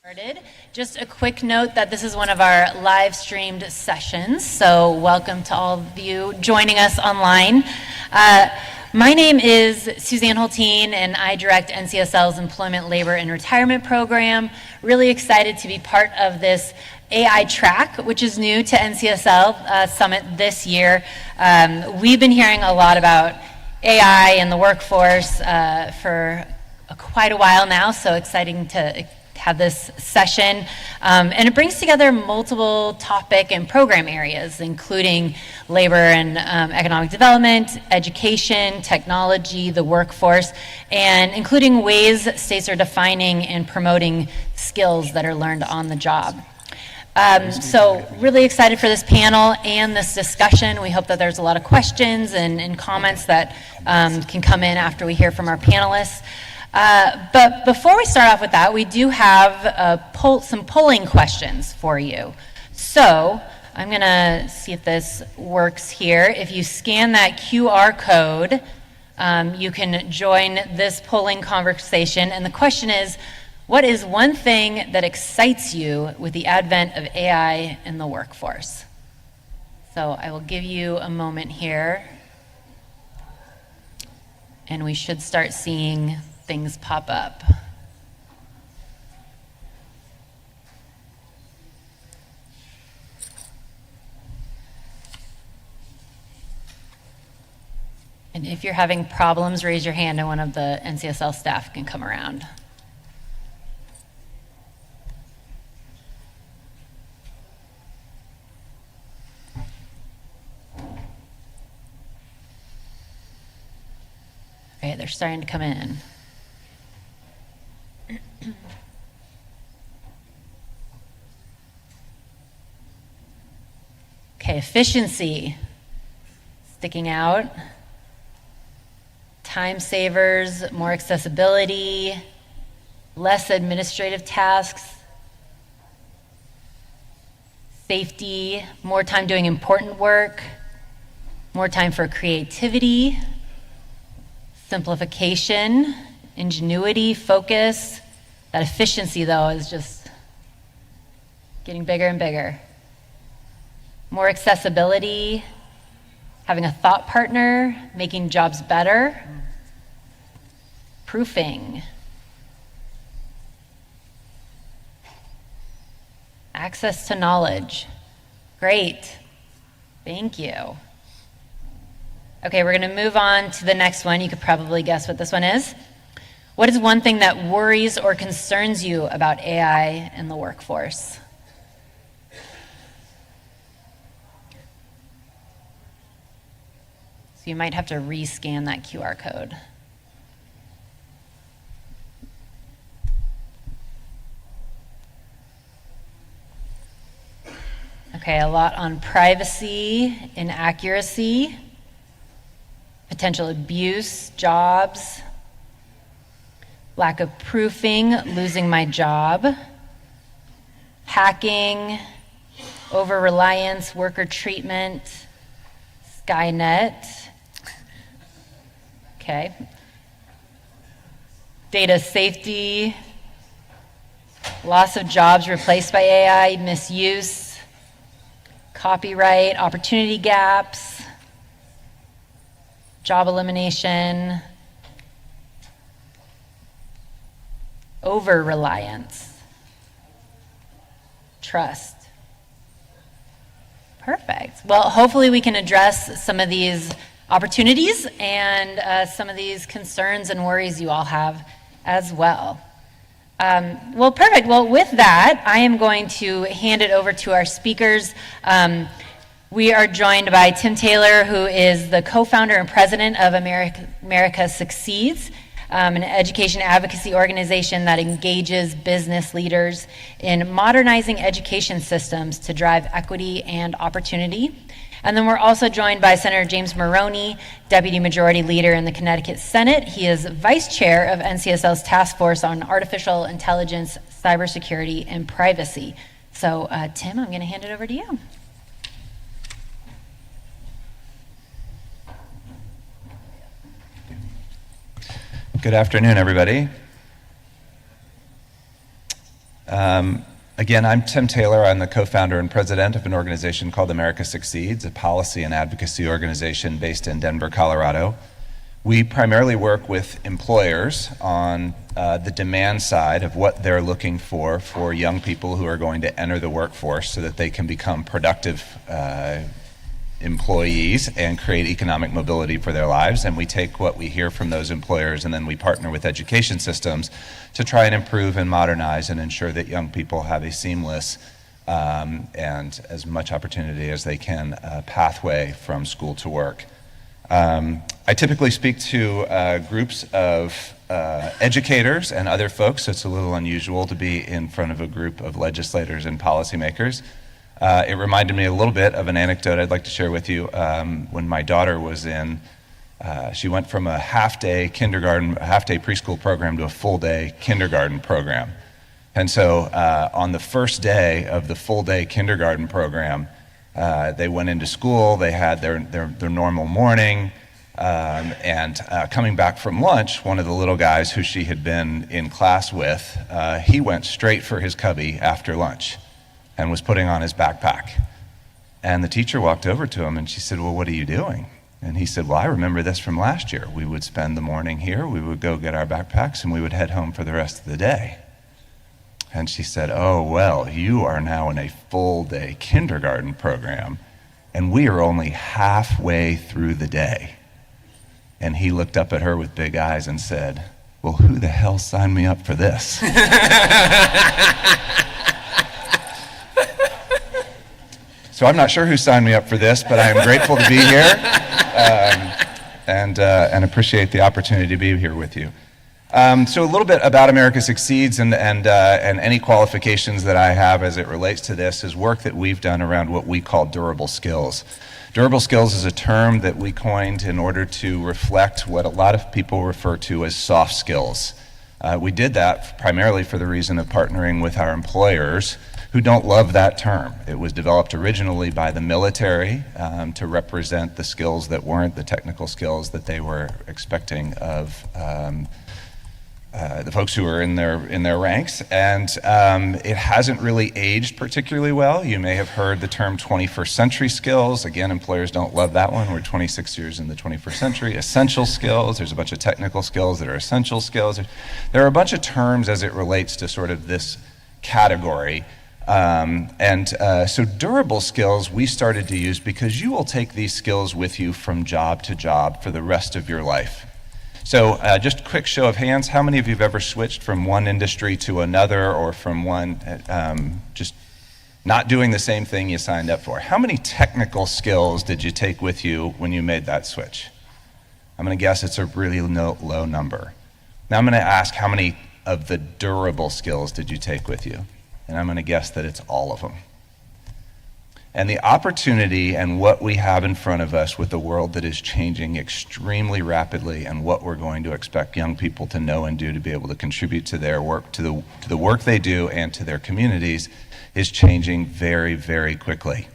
Started. Just a quick note that this is one of our live streamed sessions, so welcome to all of you joining us online. My name is Suzanne Holteen and I direct NCSL's Employment, Labor, and Retirement Program. Really excited to be part of this AI track, which is new to NCSL Summit this year. We've been hearing a lot about AI and the workforce for quite a while now, so exciting to have this session, and it brings together multiple topic and program areas, including labor and economic development, education, technology, the workforce, and including ways states are defining and promoting skills that are learned on the job. So really excited for this panel and this discussion. We hope that there's a lot of questions and comments that can come in after we hear from our panelists. But before we start off with that, we do have some polling questions for you. So I'm going to see if this works here. If you scan that QR code, you can join this polling conversation. And the question is, what is one thing that excites you with the advent of AI in the workforce? So I will give you a moment here. And we should start seeing things pop up. And if you're having problems, raise your hand and one of the NCSL staff can come around. Okay, they're starting to come in. Okay, efficiency, sticking out. Time savers, more accessibility, less administrative tasks. Safety, more time doing important work. More time for creativity. Simplification, ingenuity, focus. That efficiency, though, is just getting bigger and bigger. More accessibility, having a thought partner, making jobs better. Proofing. Access to knowledge. Great. Thank you. Okay, we're going to move on to the next one. You could probably guess what this one is. What is one thing that worries or concerns you about AI in the workforce? So you might have to rescan that QR code. Okay, a lot on privacy, inaccuracy, potential abuse, jobs, lack of proofing, losing my job, hacking, over-reliance, worker treatment, Skynet. Okay. Data safety, loss of jobs replaced by AI, misuse, copyright, opportunity gaps, job elimination, over-reliance, trust. Perfect. Well, hopefully we can address some of these opportunities and some of these concerns and worries you all have as well. Well, perfect. Well, with that, I am going to hand it over to our speakers. We are joined by Tim Taylor, who is the co-founder and president of America Succeeds, an education advocacy organization that engages business leaders in modernizing education systems to drive equity and opportunity. And then we're also joined by Senator James Maroney, Deputy Majority Leader in the Connecticut Senate. He is Vice Chair of NCSL's Task Force on Artificial Intelligence, Cybersecurity, and Privacy. So, Tim, I'm going to hand it over to you. Good afternoon, everybody. Again, I'm Tim Taylor. I'm the co-founder and president of an organization called America Succeeds, a policy and advocacy organization based in Denver, Colorado. We primarily work with employers on the demand side of what they're looking for young people who are going to enter the workforce so that they can become productive employees and create economic mobility for their lives. And we take what we hear from those employers and then we partner with education systems to try and improve and modernize and ensure that young people have a seamless and as much opportunity as they can pathway from school to work. I typically speak to groups of educators and other folks, so it's a little unusual to be in front of a group of legislators and policymakers. It reminded me a little bit of an anecdote I'd like to share with you. When my daughter was she went from a half-day preschool program to a full-day kindergarten program. And so on the first day of the full-day kindergarten program, they went into school, they had their normal morning, and coming back from lunch, one of the little guys who she had been in class with, he went straight for his cubby after lunch and was putting on his backpack. And the teacher walked over to him and she said, "Well, what are you doing?" And he said, "Well, I remember this from last year. We would spend the morning here, we would go get our backpacks, and we would head home for the rest of the day." And she said, "Oh, well, you are now in a full-day kindergarten program, and we are only halfway through the day." And he looked up at her with big eyes and said, "Well, who the hell signed me up for this?" So I'm not sure who signed me up for this, but I am grateful to be here and appreciate the opportunity to be here with you. So a little bit about America Succeeds and any qualifications that I have as it relates to this is work that we've done around what we call durable skills. Durable skills is a term that we coined in order to reflect what a lot of people refer to as soft skills. We did that primarily for the reason of partnering with our employers who don't love that term. It was developed originally by the military to represent the skills that weren't the technical skills that they were expecting of the folks who were in their ranks, and it hasn't really aged particularly well. You may have heard the term 21st century skills. Again, employers don't love that one. We're 26 years in the 21st century. Essential skills, there's a bunch of technical skills that are essential skills. There are a bunch of terms as it relates to sort of this category. So durable skills we started to use because you will take these skills with you from job to job for the rest of your life. So just a quick show of hands, how many of you have ever switched from one industry to another or from one, just not doing the same thing you signed up for? How many technical skills did you take with you when you made that switch? I'm gonna guess it's a really low number. Now I'm gonna ask how many of the durable skills did you take with you? And I'm gonna guess that it's all of them. And the opportunity and what we have in front of us with a world that is changing extremely rapidly and what we're going to expect young people to know and do to be able to contribute to their work, to the work they do and to their communities is changing very, very quickly.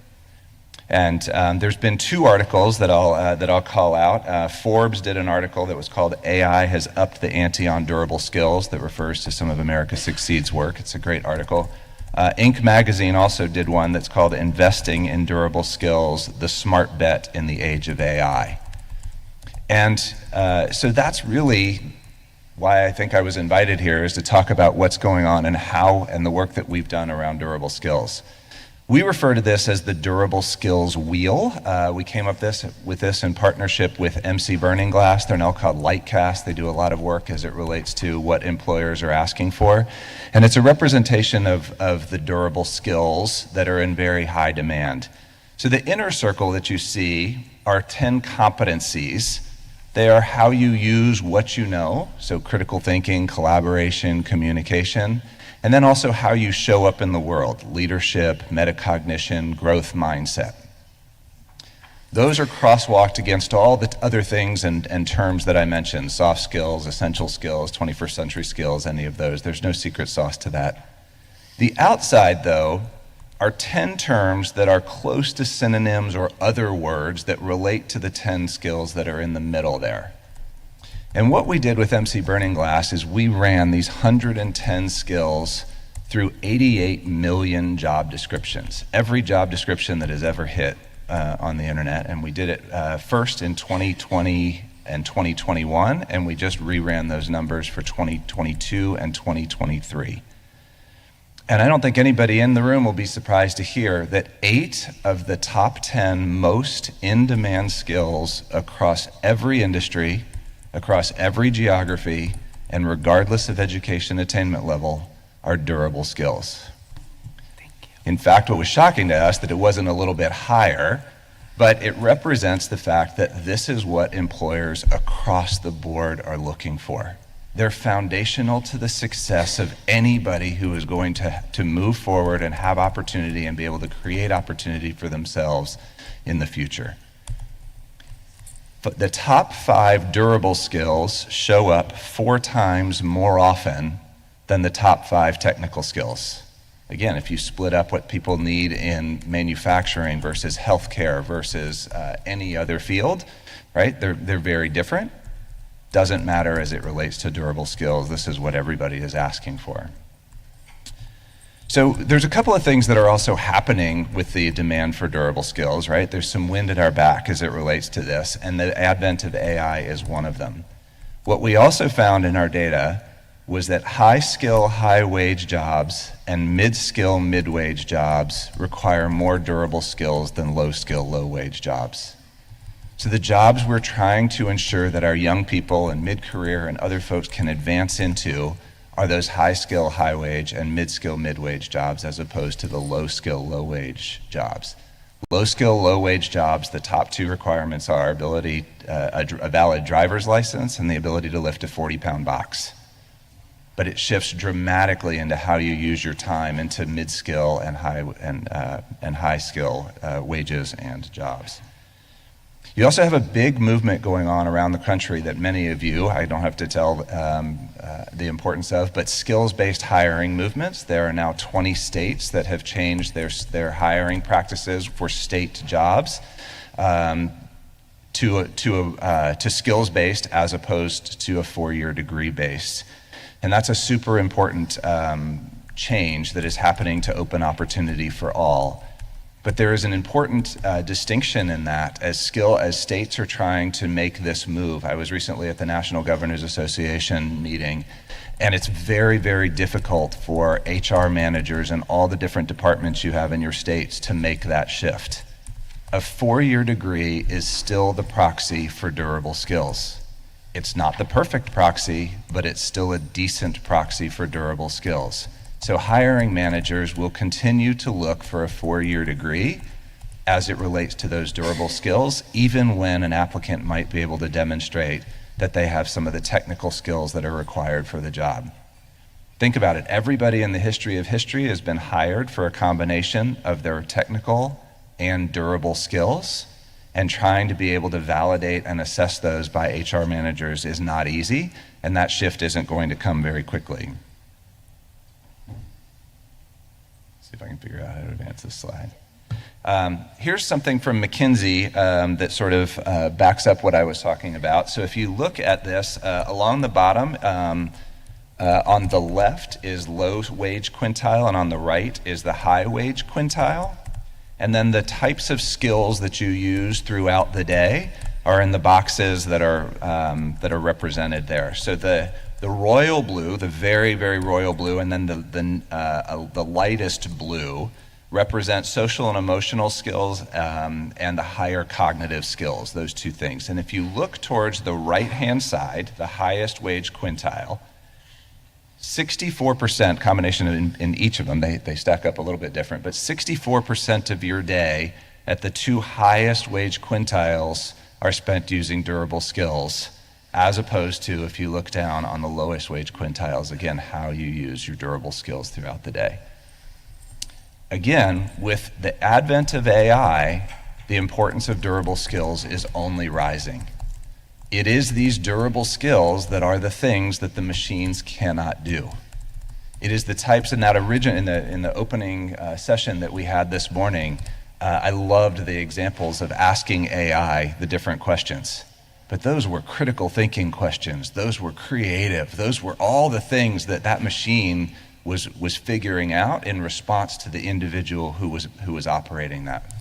And there's been two articles that I'll call out. Forbes did an article that was called "AI Has Upped the Ante on Durable Skills" that refers to some of America Succeeds work. It's a great article. Inc. magazine also did one that's called "Investing in Durable Skills, the Smart Bet in the Age of AI." And so that's really why I think I was invited here, is to talk about what's going on and how and the work that we've done around durable skills. We refer to this as the Durable Skills Wheel. We came up with this in partnership with MC Burning Glass. They're now called Lightcast. They do a lot of work as it relates to what employers are asking for. And it's a representation of the durable skills that are in very high demand. So the inner circle that you see are 10 competencies. They are how you use what you know, so critical thinking, collaboration, communication. And then also how you show up in the world, leadership, metacognition, growth mindset. Those are crosswalked against all the other things and terms that I mentioned, soft skills, essential skills, 21st century skills, any of those. There's no secret sauce to that. The outside, though, are 10 terms that are close to synonyms or other words that relate to the 10 skills that are in the middle there. And what we did with MC Burning Glass is we ran these 110 skills through 88 million job descriptions, every job description that has ever hit on the internet. And we did it first in 2020 and 2021, and we just reran those numbers for 2022 and 2023. And I don't think anybody in the room will be surprised to hear that 8 of the top 10 most in-demand skills across every industry, across every geography, and regardless of education attainment level, are durable skills. Thank you. In fact, what was shocking to us that it wasn't a little bit higher, but it represents the fact that this is what employers across the board are looking for. They're foundational to the success of anybody who is going to move forward and have opportunity and be able to create opportunity for themselves in the future. But the top 5 durable skills show up 4 times more often than the top 5 technical skills. Again, if you split up what people need in manufacturing versus healthcare versus any other field, right? They're very different. Doesn't matter as it relates to durable skills. This is what everybody is asking for. So there's a couple of things that are also happening with the demand for durable skills, right? There's some wind at our back as it relates to this, and the advent of AI is one of them. What we also found in our data was that high skill, high wage jobs and mid-skill, mid-wage jobs require more durable skills than low skill, low wage jobs. So the jobs we're trying to ensure that our young people and mid-career and other folks can advance into are those high skill, high wage and mid-skill, mid-wage jobs as opposed to the low skill, low wage jobs. Low skill, low wage jobs, the top 2 requirements are ability, a valid driver's license and the ability to lift a 40-pound box. But it shifts dramatically into how you use your time into mid-skill and high skill wages and jobs. You also have a big movement going on around the country that many of you, I don't have to tell the importance of, but skills-based hiring movements. There are now 20 states that have changed their hiring practices for state jobs to skills-based as opposed to a 4-year degree-based. And that's a super important change that is happening to open opportunity for all. But there is an important distinction in that as states are trying to make this move. I was recently at the National Governors Association meeting, and it's very, very difficult for HR managers and all the different departments you have in your states to make that shift. A 4-year degree is still the proxy for durable skills. It's not the perfect proxy, but it's still a decent proxy for durable skills. So hiring managers will continue to look for a 4-year degree as it relates to those durable skills, even when an applicant might be able to demonstrate that they have some of the technical skills that are required for the job. Think about it. Everybody in the history of history has been hired for a combination of their technical and durable skills, and trying to be able to validate and assess those by HR managers is not easy, and that shift isn't going to come very quickly. See if I can figure out how to advance this slide. Here's something from McKinsey that sort of backs up what I was talking about. So if you look at this, along the bottom, on the left is low wage quintile, and on the right is the high wage quintile. And then the types of skills that you use throughout the day are in the boxes that are represented there. So the royal blue, the very, very royal blue, and then the lightest blue represent social and emotional skills and the higher cognitive skills, those 2 things. And if you look towards the right-hand side, the highest wage quintile, 64% combination in each of them, they stack up a little bit different, but 64% of your day at the 2 highest wage quintiles are spent using durable skills, as opposed to if you look down on the lowest wage quintiles, again, how you use your durable skills throughout the day. Again, with the advent of AI, the importance of durable skills is only rising. It is these durable skills that are the things that the machines cannot do. It is the types in that in the opening session that we had this morning. I loved the examples of asking AI the different questions. But those were critical thinking questions. Those were creative. Those were all the things that machine was figuring out in response to the individual who was operating that.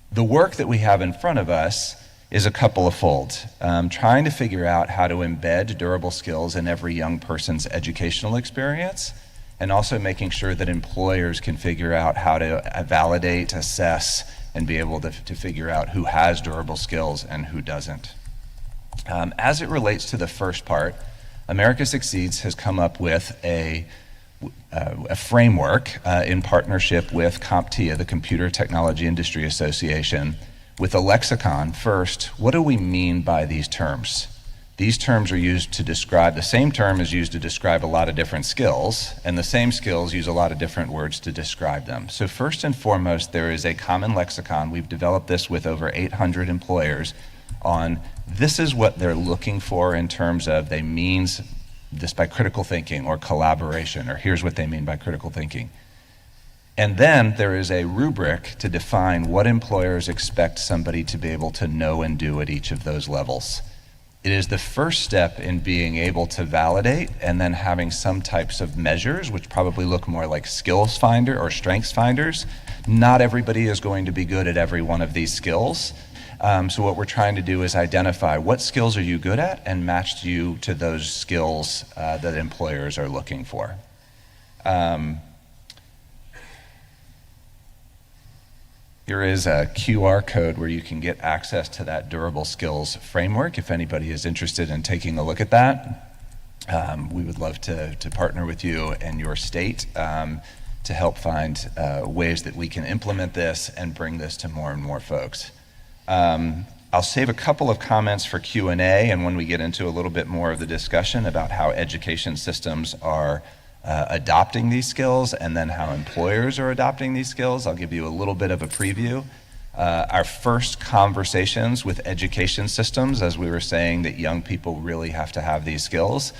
The work that we have in front of us is a couple of folds. Trying to figure out how to embed durable skills in every young person's educational experience, and also making sure that employers can figure out how to validate, assess, and be able to figure out who has durable skills and who doesn't. As it relates to the first part, America Succeeds has come up with a framework in partnership with CompTIA, the Computer Technology Industry Association, with a lexicon. First, what do we mean by these terms? These terms are used to describe, the same term is used to describe a lot of different skills, and the same skills use a lot of different words to describe them. So first and foremost, there is a common lexicon. We've developed this with over 800 employers on this is what they're looking for in terms of they means this by critical thinking or collaboration, or here's what they mean by critical thinking. And then there is a rubric to define what employers expect somebody to be able to know and do at each of those levels. It is the first step in being able to validate and then having some types of measures, which probably look more like skills finder or strengths finders. Not everybody is going to be good at every one of these skills. So what we're trying to do is identify what skills are you good at and match you to those skills that employers are looking for. Here is a QR code where you can get access to that durable skills framework if anybody is interested in taking a look at that. We would love to partner with you and your state to help find ways that we can implement this and bring this to more and more folks. I'll save a couple of comments for Q&A, and when we get into a little bit more of the discussion about how education systems are adopting these skills and then how employers are adopting these skills, I'll give you a little bit of a preview. Our first conversations with education systems, as we were saying that young people really have to have these skills,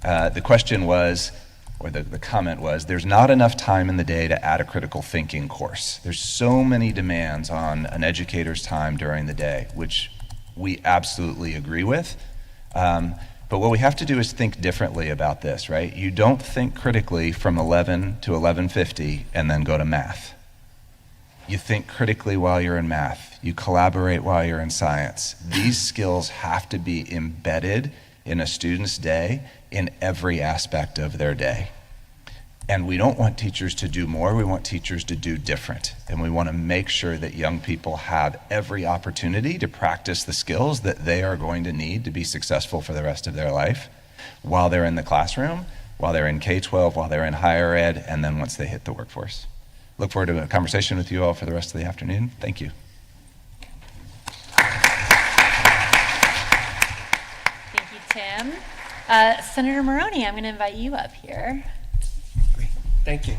the question was, or the comment was, there's not enough time in the day to add a critical thinking course. There's so many demands on an educator's time during the day, which we absolutely agree with. But what we have to do is think differently about this, right? You don't think critically from 11 to 11:50 and then go to math. You think critically while you're in math. You collaborate while you're in science. These skills have to be embedded in a student's day in every aspect of their day. And we don't want teachers to do more, we want teachers to do different. And we want to make sure that young people have every opportunity to practice the skills that they are going to need to be successful for the rest of their life while they're in the classroom, while they're in K-12, while they're in higher ed, and then once they hit the workforce. Look forward to a conversation with you all for the rest of the afternoon. Thank you. Thank you, Tim. Senator Maroney, I'm going to invite you up here. Great. Thank you.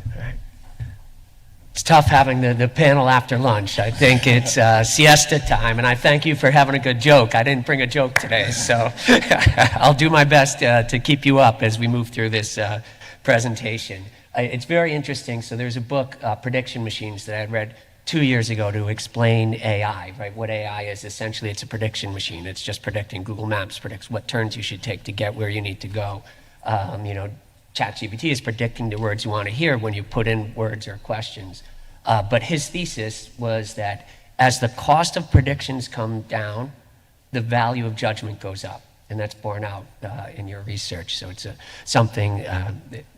All right. It's tough having the panel after lunch. I think it's siesta time, and I thank you for having a good joke. I didn't bring a joke today, so I'll do my best to keep you up as we move through this presentation. It's very interesting. So there's a book, Prediction Machines, that I had read 2 years ago to explain AI, right? What AI is, essentially, it's a prediction machine. It's just predicting. Google Maps predicts what turns you should take to get where you need to go. ChatGPT is predicting the words you want to hear when you put in words or questions. But his thesis was that as the cost of predictions come down, the value of judgment goes up. And that's borne out in your research. So it's something,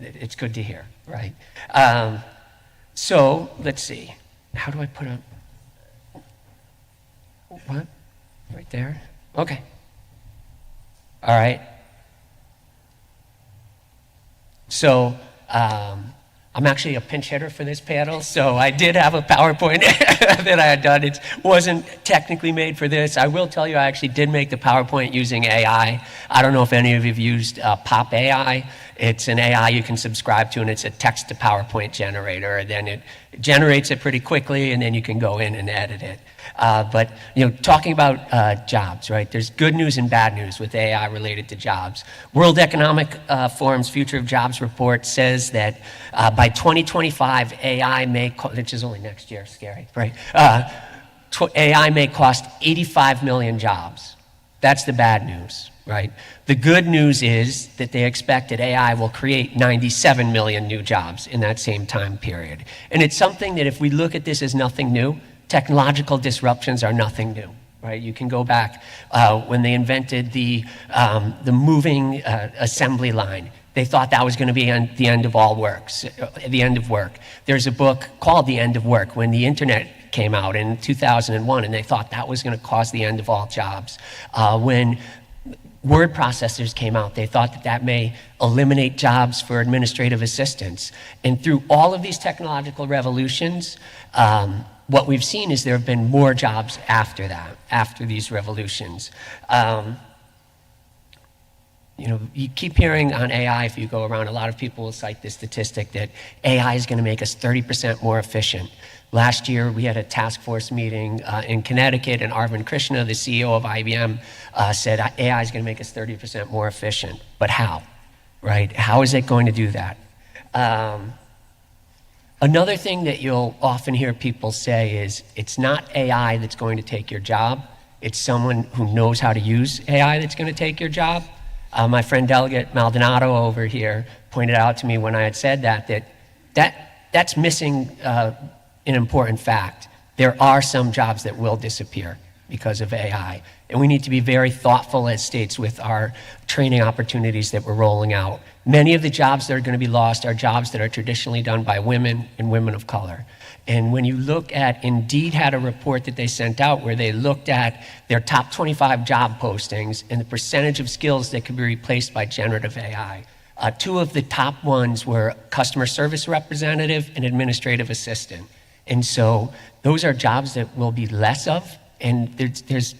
it's good to hear, right? So let's see. How do I put on? What? Right there? Okay. All right. So I'm actually a pinch hitter for this panel, so I did have a PowerPoint that I had done. It wasn't technically made for this. I will tell you I actually did make the PowerPoint using AI. I don't know if any of you have used Pop AI. It's an AI you can subscribe to, and it's a text to PowerPoint generator. And then it generates it pretty quickly, and then you can go in and edit it. But talking about jobs, right? There's good news and bad news with AI related to jobs. World Economic Forum's Future of Jobs report says that by 2025, AI may, which is only next year, scary, right? AI may cost 85 million jobs. That's the bad news, right? The good news is that they expect that AI will create 97 million new jobs in that same time period. And it's something that if we look at this as nothing new, technological disruptions are nothing new, right? You can go back when they invented the moving assembly line. They thought that was going to be the end of all works, the end of work. There's a book called The End of Work when the internet came out in 2001, and they thought that was going to cause the end of all jobs. When word processors came out, they thought that may eliminate jobs for administrative assistants. And through all of these technological revolutions, what we've seen is there have been more jobs after that, after these revolutions. You keep hearing on AI, if you go around, a lot of people will cite this statistic that AI is going to make us 30% more efficient. Last year, we had a task force meeting in Connecticut, and Arvind Krishna, the CEO of IBM, said AI is going to make us 30% more efficient. But how, right? How is it going to do that? Another thing that you'll often hear people say is, it's not AI that's going to take your job. It's someone who knows how to use AI that's going to take your job. My friend Delegate Maldonado over here pointed out to me when I had said that's missing an important fact. There are some jobs that will disappear because of AI, and we need to be very thoughtful as states with our training opportunities that we're rolling out. Many of the jobs that are going to be lost are jobs that are traditionally done by women and women of color. And when you look at, Indeed had a report that they sent out where they looked at their top 25 job postings and the percentage of skills that could be replaced by generative AI. Two of the top ones were customer service representative and administrative assistant. And so those are jobs that will be less of, and there's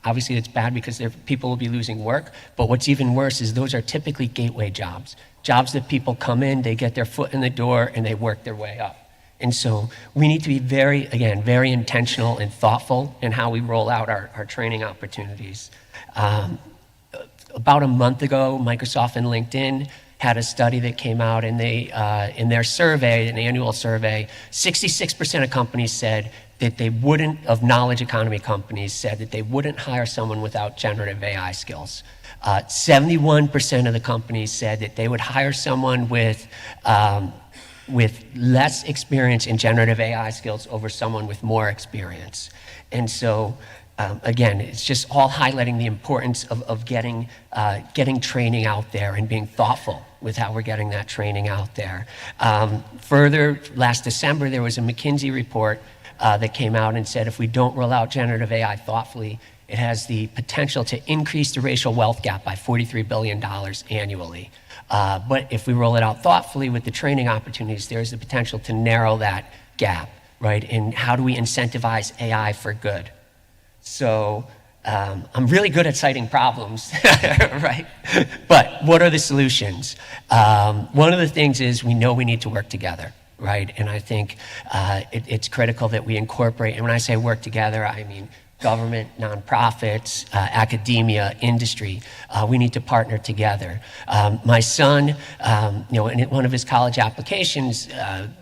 obviously it's bad because people will be losing work, but what's even worse is those are typically gateway jobs that people come in, they get their foot in the door, and they work their way up. And so we need to be very intentional and thoughtful in how we roll out our training opportunities. About a month ago, Microsoft and LinkedIn had a study that came out, and they, in their survey, an annual survey, 66% of companies said that they wouldn't, of knowledge economy companies, said that they wouldn't hire someone without generative AI skills. 71% of the companies said that they would hire someone with less experience in generative AI skills over someone with more experience. And so, again, it's just all highlighting the importance of getting training out there and being thoughtful with how we're getting that training out there. Further, last December, there was a McKinsey report that came out and said if we don't roll out generative AI thoughtfully, it has the potential to increase the racial wealth gap by $43 billion annually. But if we roll it out thoughtfully with the training opportunities, there's the potential to narrow that gap, right? And how do we incentivize AI for good? So I'm really good at citing problems, right? But what are the solutions? One of the things is we know we need to work together, right? And I think it's critical that we incorporate, and when I say work together, I mean government, nonprofits, academia, industry. We need to partner together. My son, in one of his college applications,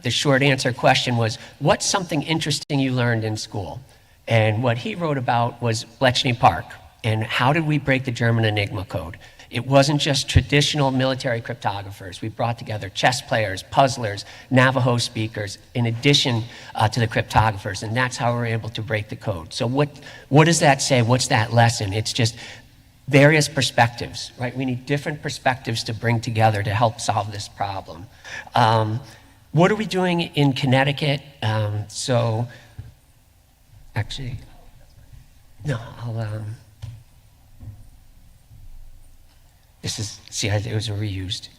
the short answer question was, what's something interesting you learned in school? And what he wrote about was Bletchley Park and how did we break the German Enigma code? It wasn't just traditional military cryptographers. We brought together chess players, puzzlers, Navajo speakers, in addition to the cryptographers, and that's how we're able to break the code. So what does that say? What's that lesson? It's just various perspectives, right? We need different perspectives to bring together to help solve this problem. What are we doing in Connecticut? Actually, no, this is, see, it was reused.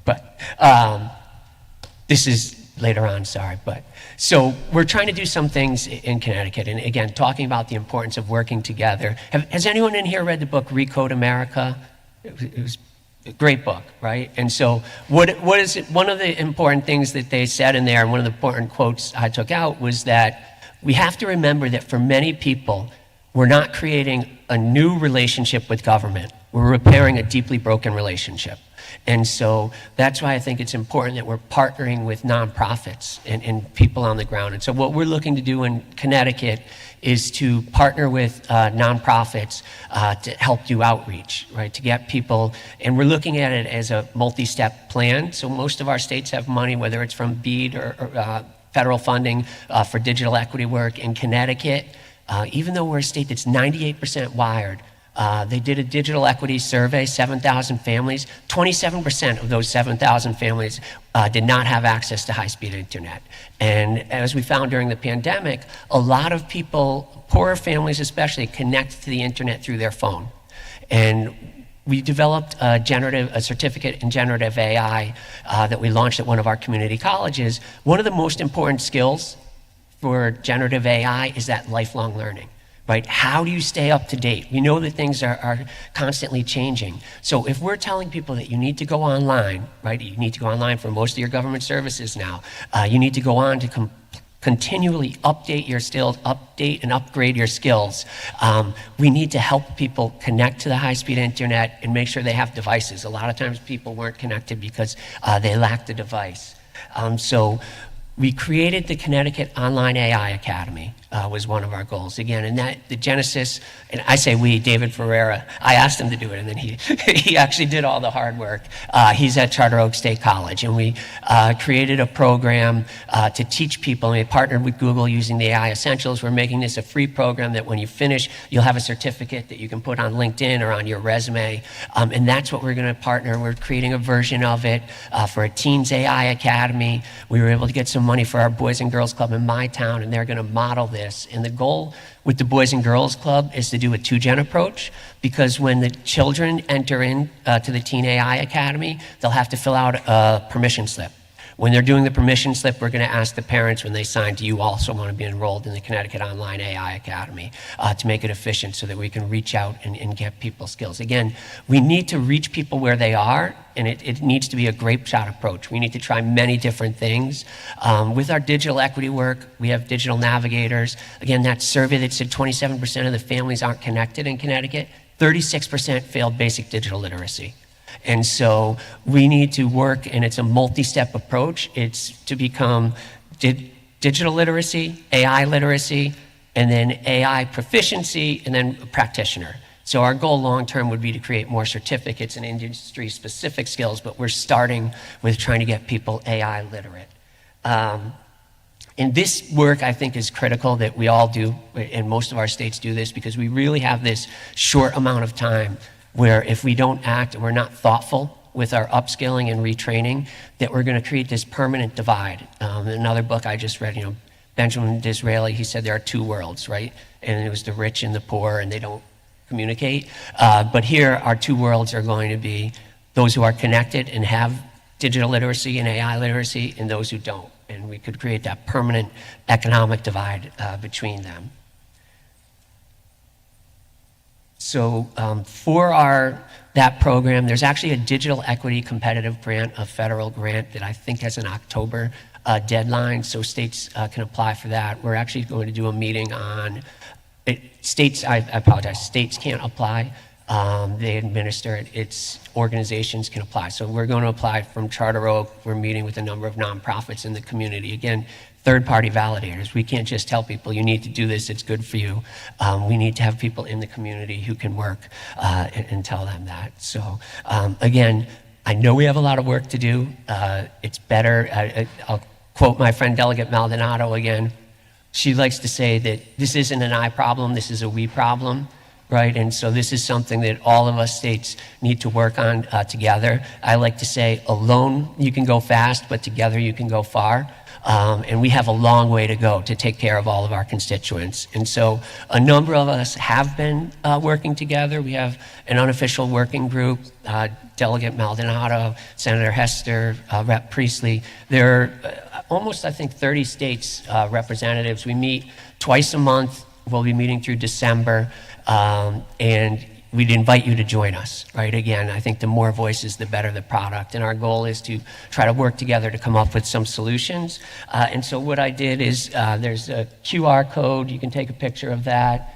But this is later on, sorry. But so we're trying to do some things in Connecticut. And again, talking about the importance of working together. Has anyone in here read the book Recode America? It was Great book, right? And so what is it? One of the important things that they said in there, and one of the important quotes I took out, was that we have to remember that for many people, we're not creating a new relationship with government. We're repairing a deeply broken relationship. And so that's why I think it's important that we're partnering with nonprofits and people on the ground. And so what we're looking to do in Connecticut is to partner with nonprofits to help do outreach, right? To get people, and we're looking at it as a multi-step plan. So most of our states have money, whether it's from BEAD or federal funding for digital equity work. In Connecticut, even though we're a state that's 98% wired, they did a digital equity survey, 7,000 families. 27% of those 7,000 families did not have access to high-speed internet. And as we found during the pandemic, a lot of people, poorer families especially, connect to the internet through their phone. And we developed a certificate in generative AI that we launched at one of our community colleges. One of the most important skills for generative AI is that lifelong learning. Right? How do you stay up to date? We know that things are constantly changing. So if we're telling people that you need to go online, right? You need to go online for most of your government services now. You need to go on to continually update your skills, update and upgrade your skills. We need to help people connect to the high-speed internet and make sure they have devices. A lot of times people weren't connected because they lacked a device. So we created the Connecticut Online AI Academy, was one of our goals. Again, and that the genesis, and I say we, David Ferreira, I asked him to do it, and then he actually did all the hard work. He's at Charter Oak State College, and we created a program to teach people, and we partnered with Google using the AI Essentials. We're making this a free program that when you finish, you'll have a certificate that you can put on LinkedIn or on your resume, and that's what we're gonna partner. We're creating a version of it for a Teens AI Academy. We were able to get some money for our Boys and Girls Club in my town, and they're gonna model this. And the goal with the Boys and Girls Club is to do a two-gen approach, because when the children enter in to the Teen AI Academy, they'll have to fill out a permission slip. When they're doing the permission slip, we're going to ask the parents when they sign, do you also want to be enrolled in the Connecticut Online AI Academy to make it efficient so that we can reach out and get people skills. Again, we need to reach people where they are, and it needs to be a grape shot approach. We need to try many different things. With our digital equity work, we have digital navigators. Again, that survey that said 27% of the families aren't connected in Connecticut, 36% failed basic digital literacy. And so we need to work, and it's a multi-step approach. It's to become digital literacy, AI literacy, and then AI proficiency, and then a practitioner. So our goal long-term would be to create more certificates and industry-specific skills, but we're starting with trying to get people AI literate. And this work, I think, is critical that we all do, and most of our states do this, because we really have this short amount of time where if we don't act and we're not thoughtful with our upskilling and retraining, that we're going to create this permanent divide. Another book I just read, Benjamin Disraeli, he said there are two worlds, right? And it was the rich and the poor, and they don't communicate. But here, our two worlds are going to be those who are connected and have digital literacy and AI literacy, and those who don't. And we could create that permanent economic divide between them. So for that program, there's actually a digital equity competitive grant, a federal grant that I think has an October deadline, so states can apply for that. We're actually going to do a meeting on states. I apologize. States can't apply. They administer it. It's organizations can apply. So we're going to apply from Charter Oak. We're meeting with a number of nonprofits in the community. Again, third-party validators. We can't just tell people, you need to do this, it's good for you. We need to have people in the community who can work and tell them that. So again, I know we have a lot of work to do. It's better, I'll quote my friend Delegate Maldonado again. She likes to say that this isn't an I problem, this is a we problem. Right, and so this is something that all of us states need to work on together. I like to say, alone you can go fast, but together you can go far. And we have a long way to go to take care of all of our constituents. And so a number of us have been working together. We have an unofficial working group, Delegate Maldonado, Senator Hester, Rep. Priestley. There are almost, I think, 30 states representatives. We meet twice a month. We'll be meeting through December. And we'd invite you to join us, right? Again, I think the more voices, the better the product. And our goal is to try to work together to come up with some solutions. And so what I did is there's a QR code. You can take a picture of that.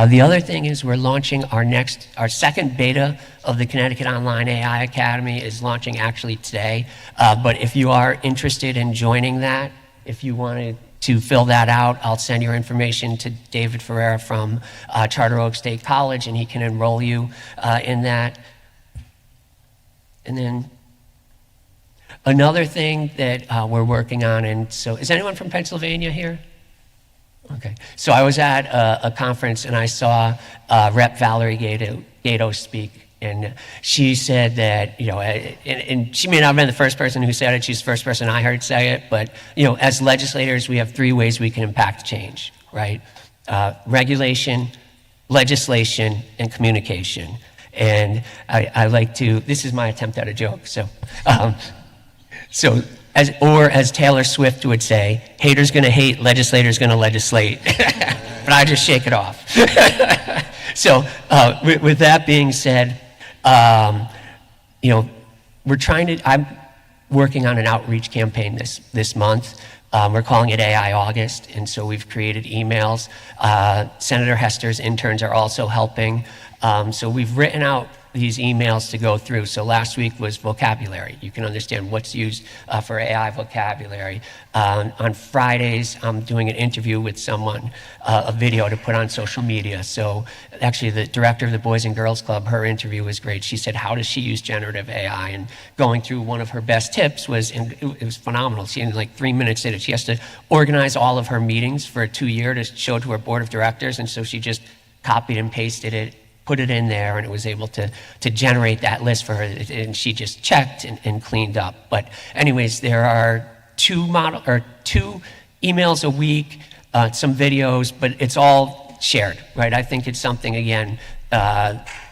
The other thing is we're launching our second beta of the Connecticut Online AI Academy is launching actually today. But if you are interested in joining that, if you wanted to fill that out, I'll send your information to David Ferreira from Charter Oak State College, and he can enroll you in that. And then another thing that we're working on, and so is anyone from Pennsylvania here? Okay, so I was at a conference and I saw Rep. Valerie Gato speak, and she said that, and she may not have been the first person who said it, she's the first person I heard say it, but, as legislators, we have 3 ways we can impact change, right? Regulation, legislation, and communication. And I like to, this is my attempt at a joke, so as Taylor Swift would say, haters gonna hate, legislators gonna legislate. But I just shake it off. So with that being said, I'm working on an outreach campaign this month. We're calling it AI August, and so we've created emails. Senator Hester's interns are also helping. So we've written out these emails to go through. So last week was vocabulary. You can understand what's used for AI vocabulary. On Fridays, I'm doing an interview with someone, a video to put on social media. So actually the director of the Boys and Girls Club, her interview was great. She said, how does she use generative AI? And going through one of her best tips was, and it was phenomenal. She in like 3 minutes did it. She has to organize all of her meetings for a 2-year to show to her board of directors. And so she just copied and pasted it, put it in there, and it was able to generate that list for her, and she just checked and cleaned up. But anyways, there are 2 emails a week, some videos, but it's all shared, right? I think it's something, again,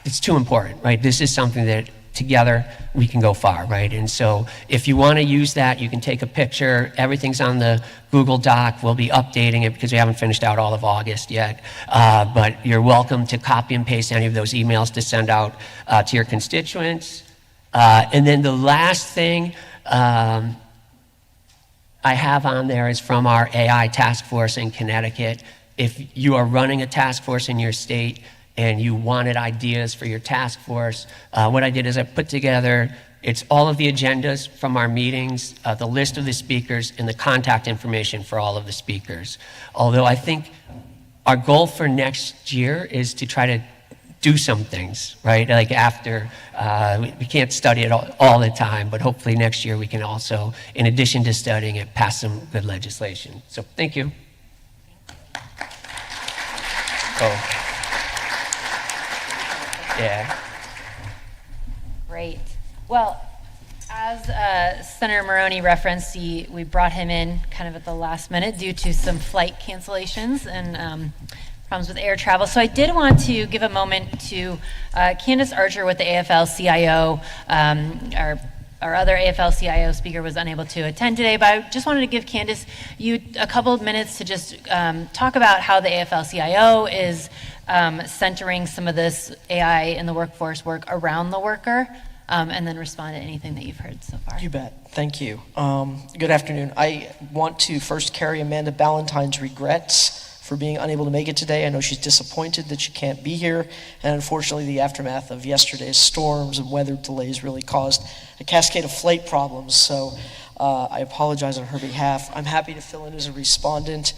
it's too important, right? This is something that together we can go far, right? And so if you want to use that, you can take a picture. Everything's on the Google Doc. We'll be updating it because we haven't finished out all of August yet. But you're welcome to copy and paste any of those emails to send out to your constituents. And then the last thing I have on there is from our AI task force in Connecticut. If you are running a task force in your state, and you wanted ideas for your task force, what I did is I put together, it's all of the agendas from our meetings, the list of the speakers, and the contact information for all of the speakers. Although I think our goal for next year is to try to do some things, right? Like after, we can't study it all the time, but hopefully next year we can also, in addition to studying it, pass some good legislation. So thank you. Oh. Yeah. Great. Well, as Senator Maroney referenced, we brought him in kind of at the last minute due to some flight cancellations and problems with air travel. So I did want to give a moment to Candace Archer with the AFL-CIO. Our other AFL-CIO speaker was unable to attend today, but I just wanted to give Candace you a couple of minutes to just talk about how the AFL-CIO is centering some of this AI in the workforce work around the worker, and then respond to anything that you've heard so far. You bet. Thank you. Good afternoon. I want to first carry Amanda Ballantyne's regrets for being unable to make it today. I know she's disappointed that she can't be here, and unfortunately the aftermath of yesterday's storms and weather delays really caused a cascade of flight problems, so I apologize on her behalf. I'm happy to fill in as a respondent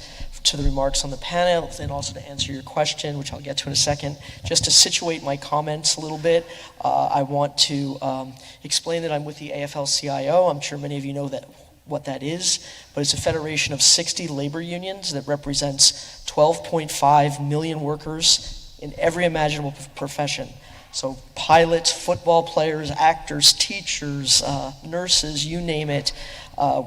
to the remarks on the panel and also to answer your question, which I'll get to in a second. Just to situate my comments a little bit, I want to explain that I'm with the AFL-CIO. I'm sure many of you know what that is, but it's a federation of 60 labor unions that represents 12.5 million workers in every imaginable profession. So pilots, football players, actors, teachers, nurses, you name it.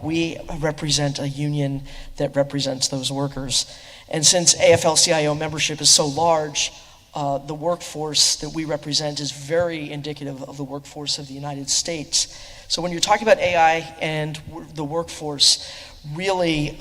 We represent a union that represents those workers. And since AFL-CIO membership is so large, the workforce that we represent is very indicative of the workforce of the United States. So when you're talking about AI and the workforce, really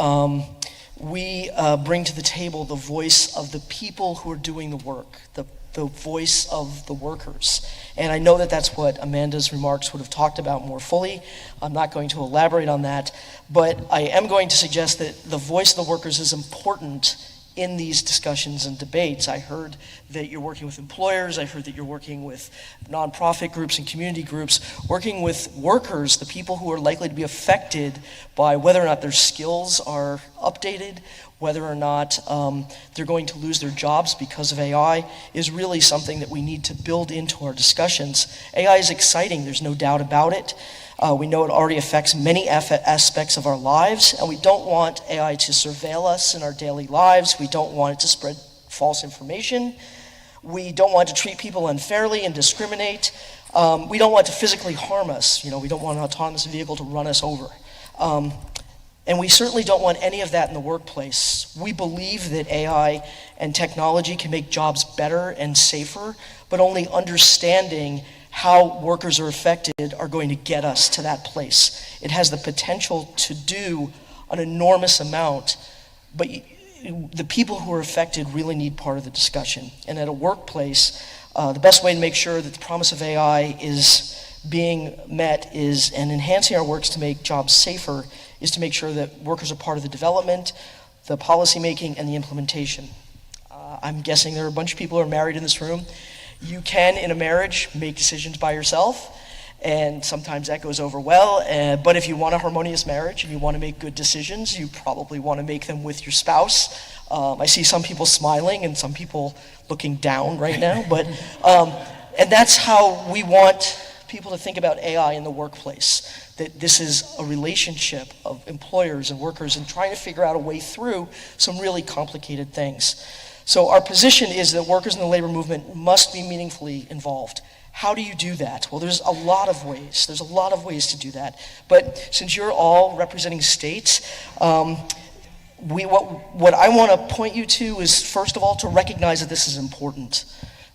we bring to the table the voice of the people who are doing the work, the the voice of the workers. And I know that that's what Amanda's remarks would have talked about more fully. I'm not going to elaborate on that, but I am going to suggest that the voice of the workers is important in these discussions and debates. I heard that you're working with employers, I heard that you're working with nonprofit groups and community groups, working with workers, the people who are likely to be affected by whether or not their skills are updated, whether or not they're going to lose their jobs because of AI, is really something that we need to build into our discussions. AI is exciting, there's no doubt about it. We know it already affects many aspects of our lives, and we don't want AI to surveil us in our daily lives. We don't want it to spread false information. We don't want to treat people unfairly and discriminate. We don't want to physically harm us. We don't want an autonomous vehicle to run us over. And we certainly don't want any of that in the workplace. We believe that AI and technology can make jobs better and safer, but only understanding how workers are affected are going to get us to that place. It has the potential to do an enormous amount, but the people who are affected really need part of the discussion. And at a workplace, the best way to make sure that the promise of AI is being met and enhancing our works to make jobs safer is to make sure that workers are part of the development, the policymaking, and the implementation. I'm guessing there are a bunch of people who are married in this room. You can, in a marriage, make decisions by yourself, and sometimes that goes over well, but if you want a harmonious marriage and you want to make good decisions, you probably want to make them with your spouse. I see some people smiling and some people looking down right now, but and that's how we want people to think about AI in the workplace, that this is a relationship of employers and workers and trying to figure out a way through some really complicated things. So our position is that workers in the labor movement must be meaningfully involved. How do you do that? Well, there's a lot of ways. There's a lot of ways to do that. But since you're all representing states, what I want to point you to is, first of all, to recognize that this is important,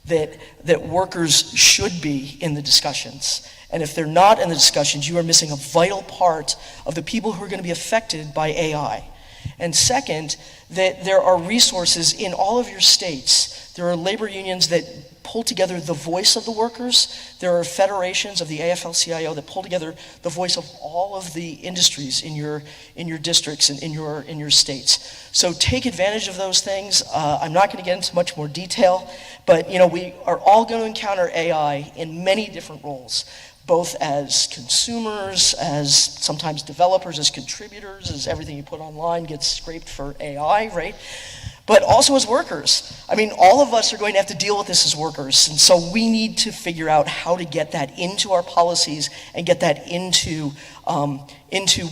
that workers should be in the discussions. And if they're not in the discussions, you are missing a vital part of the people who are going to be affected by AI. And second, that there are resources in all of your states. There are labor unions that pull together the voice of the workers. There are federations of the AFL-CIO that pull together the voice of all of the industries in your districts and in your states. So take advantage of those things. I'm not going to get into much more detail, but we are all going to encounter AI in many different roles, both as consumers, as sometimes developers, as contributors, as everything you put online gets scraped for AI, right? But also as workers. I mean, all of us are going to have to deal with this as workers, and so we need to figure out how to get that into our policies and get that into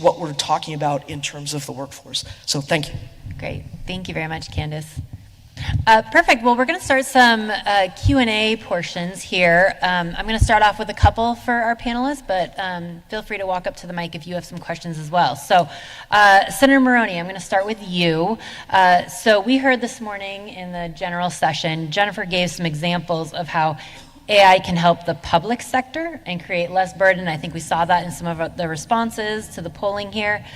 what we're talking about in terms of the workforce. So thank you. Great. Thank you very much, Candace. Perfect. Well, we're going to start some Q&A portions here. I'm going to start off with a couple for our panelists, but feel free to walk up to the mic if you have some questions as well. So, Senator Maroney, I'm going to start with you. So we heard this morning in the general session, Jennifer gave some examples of how AI can help the public sector and create less burden. I think we saw that in some of the responses to the polling here.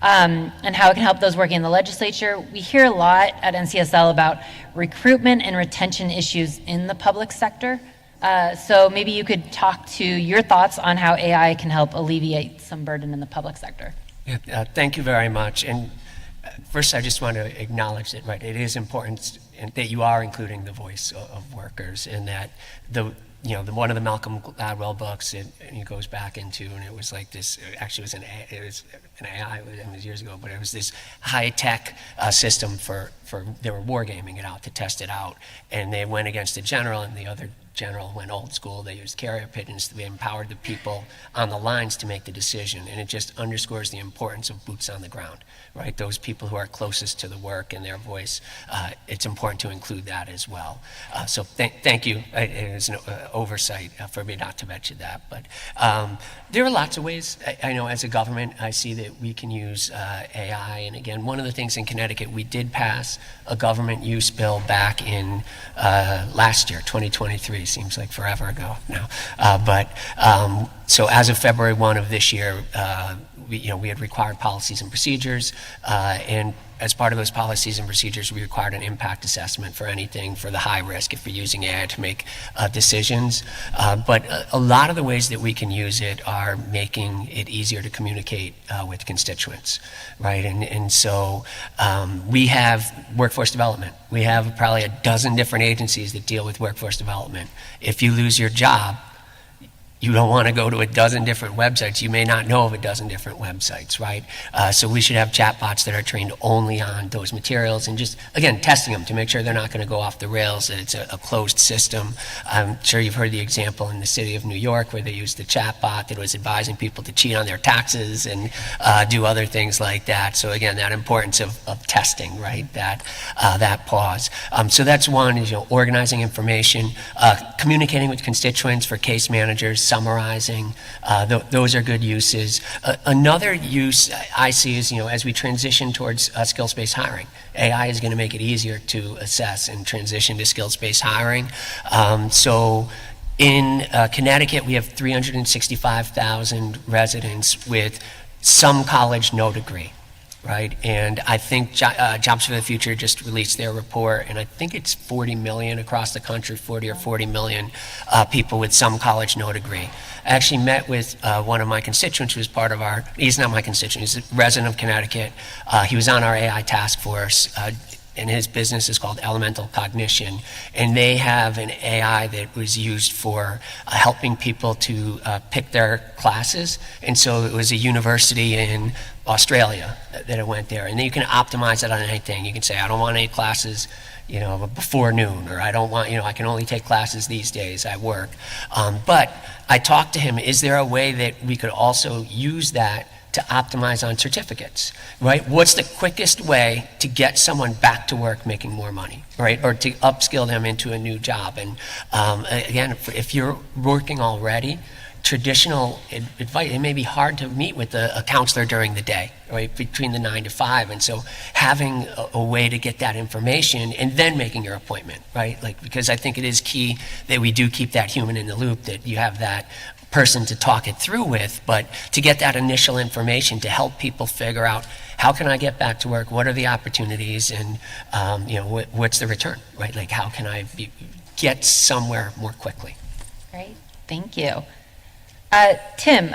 And how it can help those working in the legislature. We hear a lot at NCSL about recruitment and retention issues in the public sector. So maybe you could talk to your thoughts on how AI can help alleviate some burden in the public sector. Yeah, thank you very much. And first, I just want to acknowledge that, right, it is important that you are including the voice of workers, and that one of the Malcolm Gladwell books, it goes back into, and it was like this, actually it was an AI, it was years ago, but it was this high-tech system they were wargaming it out to test it out, and they went against a general, and the other general went old school. They used carrier pigeons. They empowered the people on the lines to make the decision, and it just underscores the importance of boots on the ground, right? Those people who are closest to the work and their voice, it's important to include that as well. So thank you. It was an oversight for me not to mention that, but there are lots of ways. I know as a government, I see that we can use AI, and again, one of the things in Connecticut, we did pass a government use bill back in last year, 2023. Seems like forever ago now. So as of February 1 of this year, we had required policies and procedures, and as part of those policies and procedures, we required an impact assessment for anything for the high risk if you're using AI to make decisions. But a lot of the ways that we can use it are making it easier to communicate with constituents, right? And so we have workforce development. We have probably a dozen different agencies that deal with workforce development. If you lose your job, you don't want to go to a dozen different websites. You may not know of a dozen different websites, right? So we should have chatbots that are trained only on those materials and just, again, testing them to make sure they're not going to go off the rails, that it's a closed system. I'm sure you've heard the example in the city of New York where they used the chatbot that was advising people to cheat on their taxes and do other things like that. So again, that importance of testing, right? That pause. So that's one, is, organizing information, communicating with constituents for case managers, summarizing, those are good uses. Another use I see is, as we transition towards skills-based hiring, AI is going to make it easier to assess and transition to skills-based hiring. So in Connecticut, we have 365,000 residents with some college, no degree. Right, and I think Jobs for the Future just released their report, and I think it's 40 million across the country, 40 million people with some college, no degree. I actually met with one of my constituents who was part of he's not my constituent, he's a resident of Connecticut. He was on our AI task force, and his business is called Elemental Cognition, and they have an AI that was used for helping people to pick their classes. And so it was a university in Australia that it went there, and then you can optimize it on anything. You can say, I don't want any classes before noon, or I don't want, I can only take classes these days, I work. But I talked to him, is there a way that we could also use that to optimize on certificates, right? What's the quickest way to get someone back to work making more money, right? Or to upskill them into a new job? And again, if you're working already, traditional advice, it may be hard to meet with a counselor during the day, right, between the 9 to 5. And so having a way to get that information and then making your appointment, right? Because I think it is key that we do keep that human in the loop, that you have that person to talk it through with, but to get that initial information to help people figure out, how can I get back to work? What are the opportunities? And what's the return, right? Like, how can I get somewhere more quickly? Great, thank you. Tim,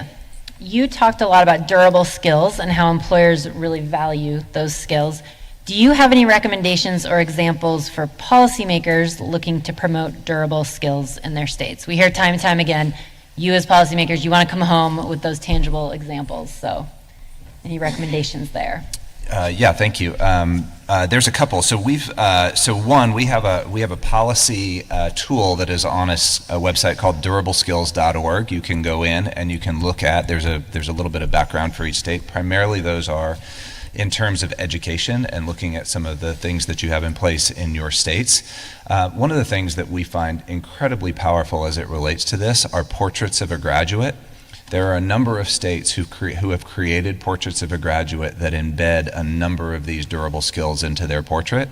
you talked a lot about durable skills and how employers really value those skills. Do you have any recommendations or examples for policymakers looking to promote durable skills in their states? We hear time and time again, you as policymakers, you want to come home with those tangible examples. So any recommendations there? Yeah, thank you. There's a couple. So we have a policy tool that is on a website called durableskills.org. You can go in and you can look at. There's a little bit of background for each state. Primarily, those are in terms of education and looking at some of the things that you have in place in your states. One of the things that we find incredibly powerful as it relates to this are portraits of a graduate. There are a number of states who have created portraits of a graduate that embed a number of these durable skills into their portrait.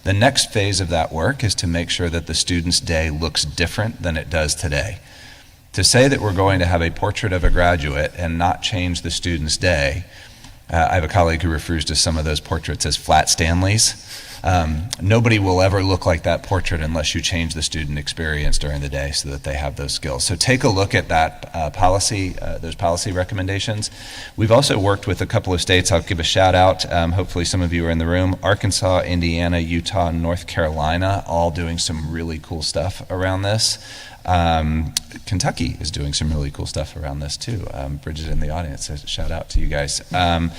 The next phase of that work is to make sure that the student's day looks different than it does today. To say that we're going to have a portrait of a graduate and not change the student's day, I have a colleague who refers to some of those portraits as flat Stanleys. Nobody will ever look like that portrait unless you change the student experience during the day so that they have those skills. So take a look at that those policy recommendations. We've also worked with a couple of states. I'll give a shout out. Hopefully some of you are in the room. Arkansas, Indiana, Utah, and North Carolina, all doing some really cool stuff around this. Kentucky is doing some really cool stuff around this too. Bridget in the audience, so shout out to you guys. I'll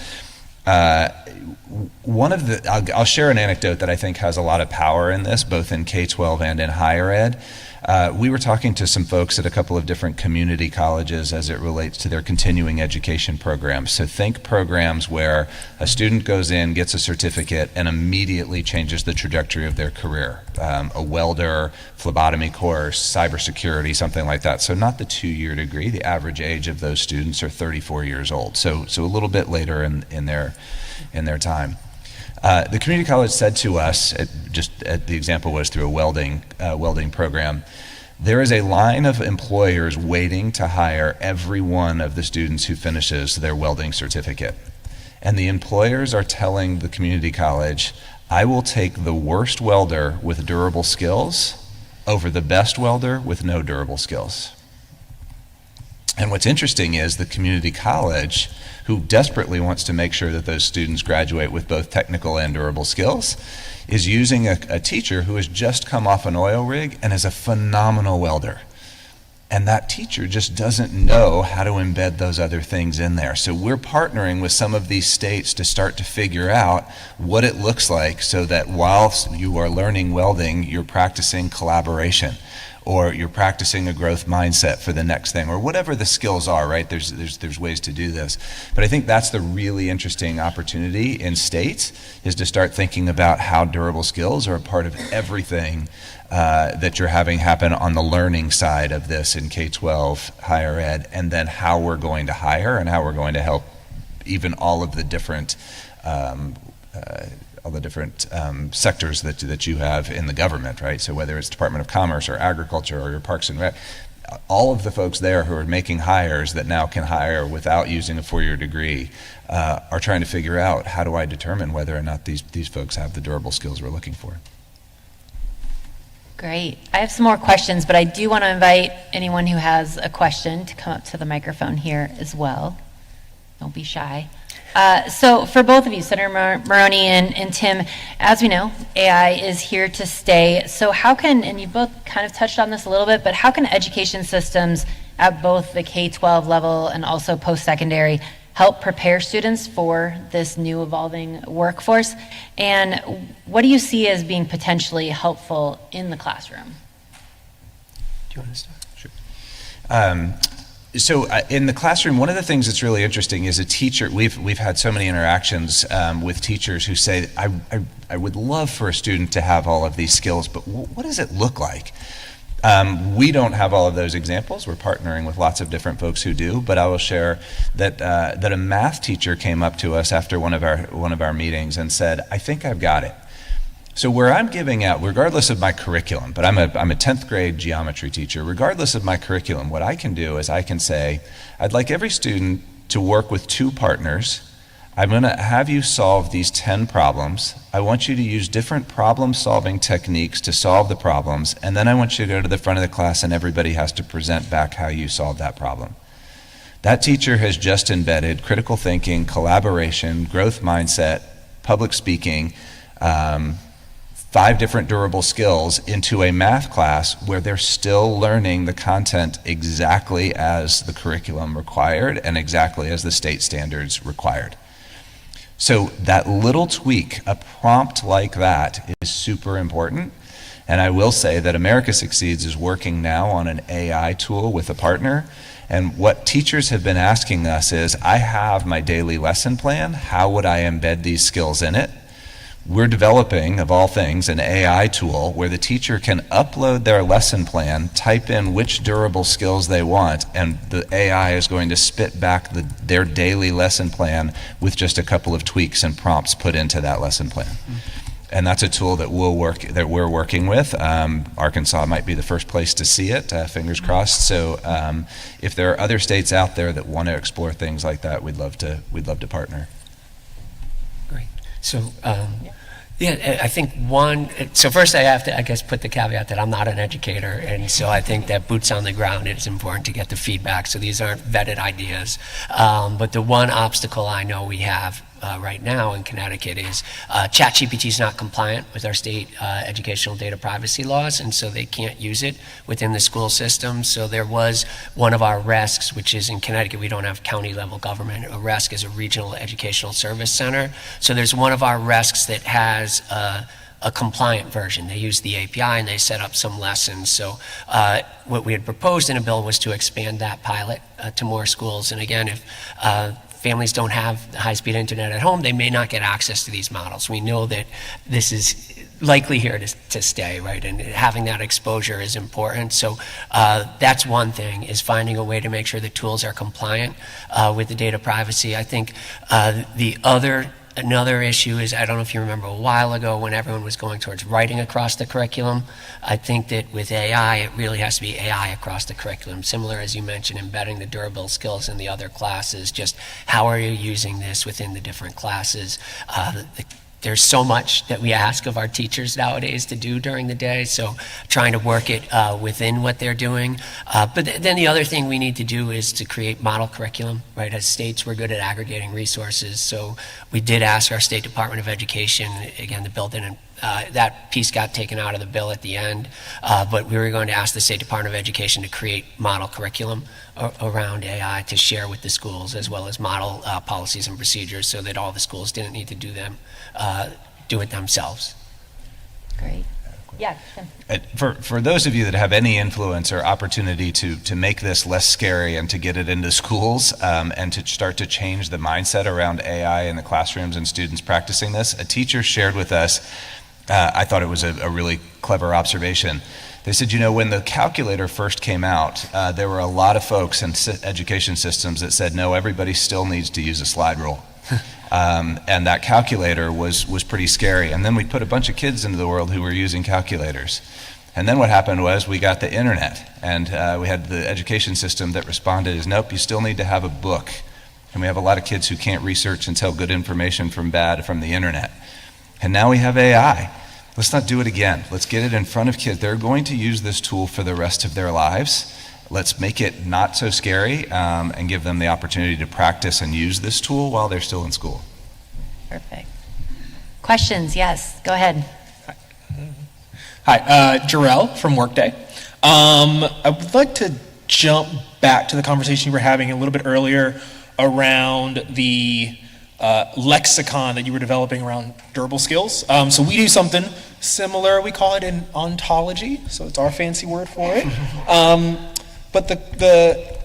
share an anecdote that I think has a lot of power in this, both in K-12 and in higher ed. We were talking to some folks at a couple of different community colleges as it relates to their continuing education programs. So think programs where a student goes in, gets a certificate, and immediately changes the trajectory of their career. A welder, phlebotomy course, cybersecurity, something like that. So not the 2-year degree. The average age of those students are 34 years old. So a little bit later in their time. The community college said to us, the example was through a welding program, there is a line of employers waiting to hire every one of the students who finishes their welding certificate. And the employers are telling the community college, I will take the worst welder with durable skills over the best welder with no durable skills. And what's interesting is the community college, who desperately wants to make sure that those students graduate with both technical and durable skills, is using a teacher who has just come off an oil rig and is a phenomenal welder. And that teacher just doesn't know how to embed those other things in there. So we're partnering with some of these states to start to figure out what it looks like so that whilst you are learning welding, you're practicing collaboration, or you're practicing a growth mindset for the next thing, or whatever the skills are, right? There's ways to do this. But I think that's the really interesting opportunity in states, is to start thinking about how durable skills are a part of everything that you're having happen on the learning side of this in K-12 higher ed, and then how we're going to hire and how we're going to help even all of the different sectors that you have in the government, right? So whether it's Department of Commerce or Agriculture or your Parks and Rec, all of the folks there who are making hires that now can hire without using a four-year degree are trying to figure out, how do I determine whether or not these folks have the durable skills we're looking for? Great. I have some more questions, but I do want to invite anyone who has a question to come up to the microphone here as well. Don't be shy. So for both of you, Senator Maroney and Tim, as we know, AI is here to stay. So how can, and you both kind of touched on this a little bit, but how can education systems at both the K-12 level and also post-secondary help prepare students for this new evolving workforce? And what do you see as being potentially helpful in the classroom? Do you want to start? Sure. So in the classroom, one of the things that's really interesting is a teacher, we've had so many interactions with teachers who say, I would love for a student to have all of these skills, but what does it look like? We don't have all of those examples. We're partnering with lots of different folks who do, but I will share that that a math teacher came up to us after one of our meetings and said, I think I've got it. So where I'm giving out, regardless of my curriculum, but I'm a 10th grade geometry teacher, regardless of my curriculum, what I can do is I can say, I'd like every student to work with two partners. I'm going to have you solve these 10 problems. I want you to use different problem-solving techniques to solve the problems, and then I want you to go to the front of the class and everybody has to present back how you solved that problem. That teacher has just embedded critical thinking, collaboration, growth mindset, public speaking, 5 different durable skills into a math class where they're still learning the content exactly as the curriculum required and exactly as the state standards required. So that little tweak, a prompt like that, is super important. And I will say that America Succeeds is working now on an AI tool with a partner. And what teachers have been asking us is, I have my daily lesson plan. How would I embed these skills in it? We're developing, of all things, an AI tool where the teacher can upload their lesson plan, type in which durable skills they want, and the AI is going to spit back their daily lesson plan with just a couple of tweaks and prompts put into that lesson plan. And that's a tool that we're working with. Arkansas might be the first place to see it, fingers crossed. So if there are other states out there that want to explore things like that, we'd love to partner. Great. So, yeah, I think so first I have to, I guess, put the caveat that I'm not an educator, and so I think that boots on the ground, it's important to get the feedback, so these aren't vetted ideas. But the one obstacle I know we have right now in Connecticut is ChatGPT is not compliant with our state educational data privacy laws, and so they can't use it within the school system. So there was one of our RESCs, which is in Connecticut, we don't have county level government. A RESC is a regional educational service center. So there's one of our RESCs that has a compliant version. They use the API and they set up some lessons. So what we had proposed in a bill was to expand that pilot to more schools. And again, if families don't have high-speed internet at home, they may not get access to these models. We know that this is likely here to stay, right? And having that exposure is important. So that's one thing, is finding a way to make sure the tools are compliant with the data privacy. I think the other Another issue is, I don't know if you remember a while ago when everyone was going towards writing across the curriculum. I think that with AI, it really has to be AI across the curriculum. Similar, as you mentioned, embedding the durable skills in the other classes. Just how are you using this within the different classes? There's so much that we ask of our teachers nowadays to do during the day, so trying to work it within what they're doing. Then the other thing we need to do is to create model curriculum, right? As states, we're good at aggregating resources, so we did ask our State Department of Education, again, to build in an that piece got taken out of the bill at the end, but we were going to ask the State Department of Education to create model curriculum around AI to share with the schools, as well as model policies and procedures, so that all the schools didn't need to do it themselves. Great. Yeah. For those of you that have any influence or opportunity to make this less scary and to get it into schools and to start to change the mindset around AI in the classrooms and students practicing this, a teacher shared with us, I thought it was a really clever observation. They said, when the calculator first came out, there were a lot of folks in education systems that said, no, everybody still needs to use a slide rule. And that calculator was pretty scary. And then we put a bunch of kids into the world who were using calculators. And then what happened was we got the internet, and we had the education system that responded as, nope, you still need to have a book. And we have a lot of kids who can't research and tell good information from bad from the internet. And now we have AI. Let's not do it again. Let's get it in front of kids. They're going to use this tool for the rest of their lives. Let's make it not so scary and give them the opportunity to practice and use this tool while they're still in school. Perfect. Questions? Yes, go ahead. Hi, Jarrell from Workday. I would like to jump back to the conversation you were having a little bit earlier around the lexicon that you were developing around durable skills. So we do something similar. We call it an ontology, so it's our fancy word for it. But the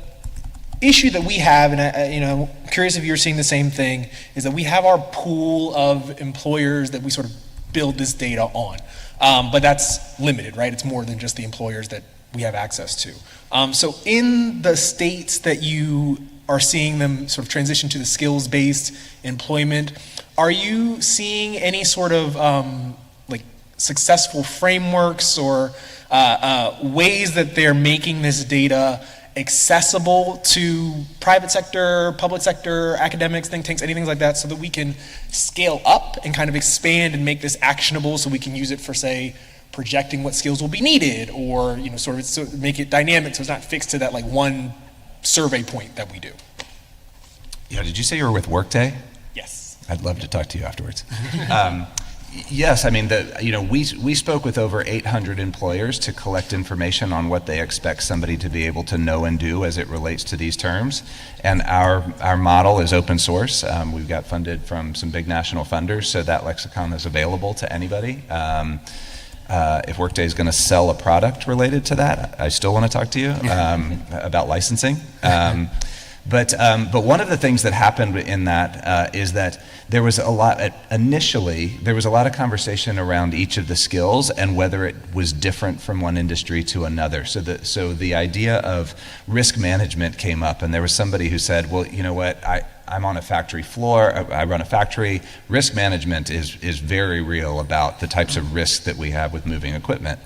issue that we have, and I'm curious if you're seeing the same thing, is that we have our pool of employers that we sort of build this data on. But that's limited, right? It's more than just the employers that we have access to. So in the states that you are seeing them sort of transition to the skills-based employment, are you seeing any sort of like successful frameworks or ways that they're making this data accessible to private sector, public sector, academics, think tanks, anything like that, so that we can scale up and kind of expand and make this actionable so we can use it for, say, projecting what skills will be needed, or sort of make it dynamic so it's not fixed to that like one survey point that we do. Yeah, did you say you were with Workday? Yes. I'd love to talk to you afterwards. Yes, I mean, we spoke with over 800 employers to collect information on what they expect somebody to be able to know and do as it relates to these terms. And our model is open source. We've got funded from some big national funders, so that lexicon is available to anybody. If Workday is going to sell a product related to that, I still want to talk to you about licensing. But one of the things that happened in that is that there was a lot of conversation around each of the skills and whether it was different from one industry to another. So the idea of risk management came up, and there was somebody who said, well, you know what, I'm on a factory floor, I run a factory. Risk management is very real about the types of risks that we have with moving equipment.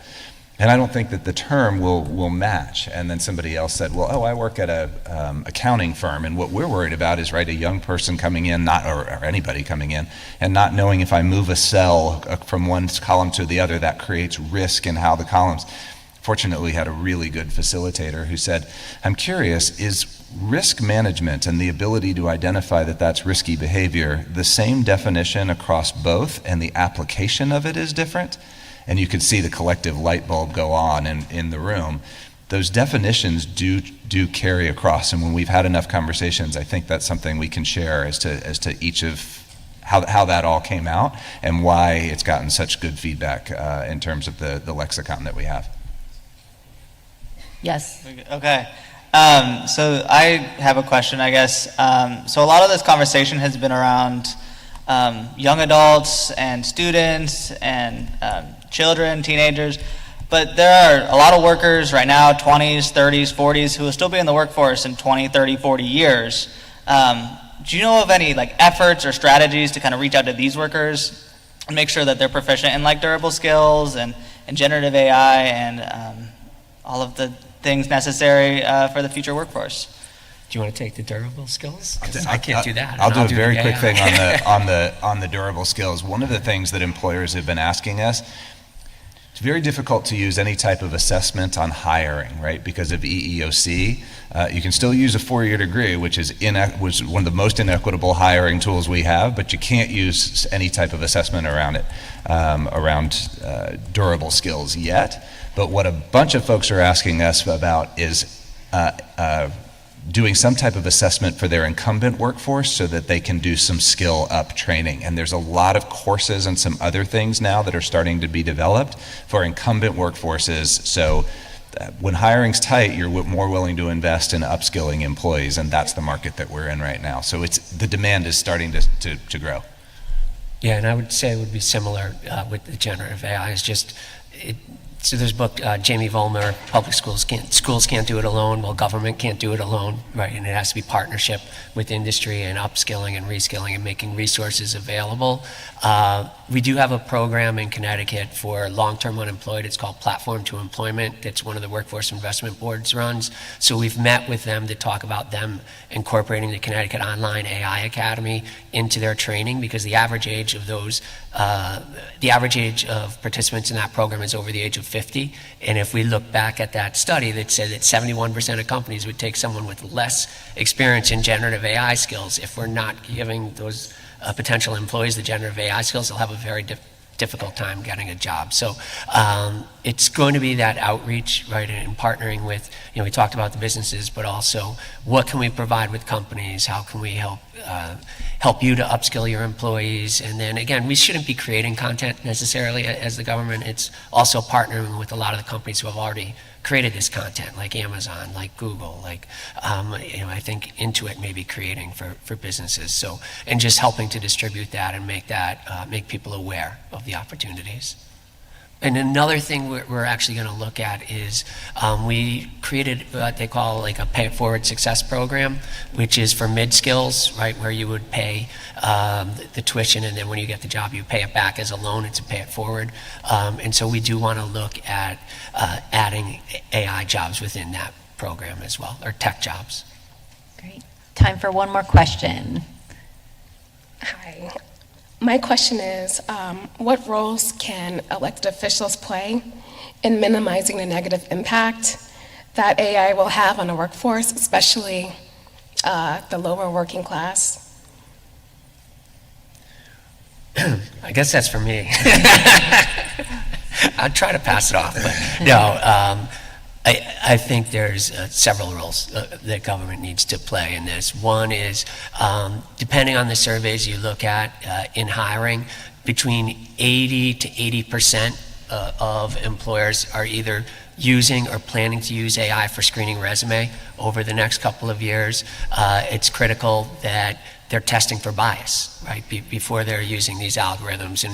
And I don't think that the term will match. And then somebody else said, well, I work at a accounting firm, and what we're worried about is, right, a young person coming in, or anybody coming in, and not knowing if I move a cell from one column to the other, that creates risk in how the columns. Fortunately, we had a really good facilitator who said, I'm curious, is risk management and the ability to identify that that's risky behavior the same definition across both, and the application of it is different? And you could see the collective light bulb go on in the room. Those definitions do carry across, and when we've had enough conversations, I think that's something we can share as to each of how that all came out and why it's gotten such good feedback in terms of the lexicon that we have. Yes. Okay. So I have a question, I guess. So a lot of this conversation has been around young adults and students and children, teenagers, but there are a lot of workers right now, 20s, 30s, 40s, who will still be in the workforce in 20, 30, 40 years. do you know of any like efforts or strategies to kind of reach out to these workers and make sure that they're proficient in like durable skills and generative AI and all of the things necessary for the future workforce? Do you want to take the durable skills? 'Cause I can't do that. I'll and do a very the quick AI. thing on the durable skills. One of the things that employers have been asking us, it's very difficult to use any type of assessment on hiring, right? Because of EEOC, you can still use a 4-year degree, which is one of the most inequitable hiring tools we have, but you can't use any type of assessment around it, around durable skills yet. But what a bunch of folks are asking us about is doing some type of assessment for their incumbent workforce so that they can do some skill up training. And there's a lot of courses and some other things now that are starting to be developed for incumbent workforces. So when hiring's tight, you're more willing to invest in upskilling employees, and that's the market that we're in right now. So the demand is starting to grow. Yeah, and I would say it would be similar with the generative AI. So there's a book, Jamie Vollmer, Public Schools Can't Do It Alone. Well, government can't do it alone, right? And it has to be partnership with industry and upskilling and reskilling and making resources available. We do have a program in Connecticut for long-term unemployed. It's called Platform to Employment. That's one of the Workforce Investment Boards runs. So we've met with them to talk about them incorporating the Connecticut Online AI Academy into their training, because the average age of participants in that program is over the age of 50. And if we look back at that study that said that 71% of companies would take someone with less experience in generative AI skills, if we're not giving those potential employees the generative AI skills, they'll have a very difficult time getting a job. So it's going to be that outreach, right, and partnering with, we talked about the businesses, but also what can we provide with companies? How can we help you to upskill your employees? And then again, we shouldn't be creating content necessarily as the government. It's also partnering with a lot of the companies who have already created this content, like Amazon, like Google, like I think Intuit may be creating for businesses. So, and just helping to distribute that and make people aware of the opportunities. And another thing we're actually going to look at is we created what they call like a pay it forward success program, which is for mid-skills, right, where you would pay the tuition, and then when you get the job, you pay it back as a loan. It's a pay it forward. And so we do want to look at adding AI jobs within that program as well, or tech jobs. Great. Time for one more question. Hi. My question is, what roles can elected officials play in minimizing the negative impact that AI will have on the workforce, especially the lower working class? I guess that's for me. I'll try to pass it off, but no. I think there's several roles that government needs to play in this. One is, depending on the surveys you look at in hiring, between 80 to 80% of employers are either using or planning to use AI for screening resume over the next couple of years. It's critical that they're testing for bias, right, before they're using these algorithms.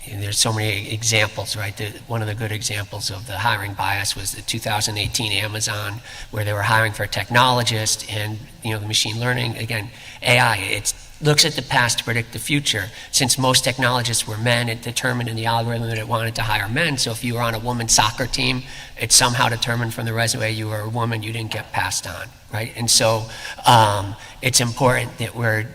And there's so many examples, right? One of the good examples of the hiring bias was the 2018 Amazon, where they were hiring for a technologist, and the machine learning, again, AI, it looks at the past to predict the future. Since most technologists were men, it determined in the algorithm that it wanted to hire men. So if you were on a women's soccer team, it somehow determined from the resume you were a woman, you didn't get passed on, right? And so it's important that we're